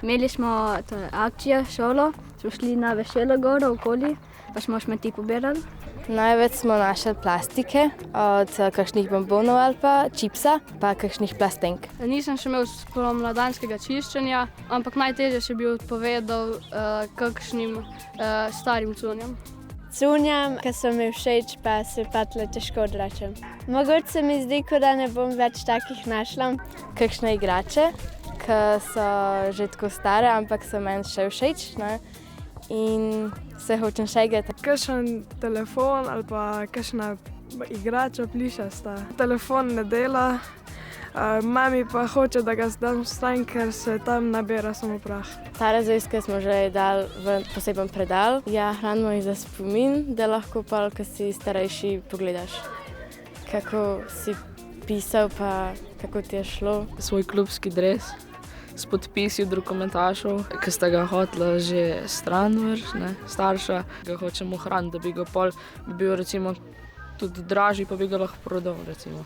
Imeli smo akcijo šolo, smo šli na Veselo goro okoli, pa smo šmeti pobirali. Največ smo našli plastike, od kakšnih bombonov ali pa čipsa, pa kakšnih plastenk. Nisem še imel spomladanskega čiščenja, ampak najtežje še bi odpovedal kakšnim starim cunjam. Cunjam, ki so mi všeč, pa se patle težko odrečem. Mogoče se mi zdi, kot da ne bom več takih našla. Kakšne igrače, ki so že tako stare, ampak so meni še všeč, ne? In se hočem še igrati. Kakšen telefon ali pa kakšna igrača plišasta. Telefon ne dela, mami pa hoče, da ga dam stran, ker se tam nabira samo prah. Stare zvezke smo že dali v poseben predal. Ja, hranimo jih za spomin, da lahko pa, ko si starejši, pogledaš, kako si pisal pa kako ti je šlo. Svoj klubski dres s podpisi od rokometašev, ki sta ga hotela že stran vrči, starša. Ga hočemo ohraniti, da bi ga pol bil recimo tudi dražji, pa bi ga lahko prodal recimo.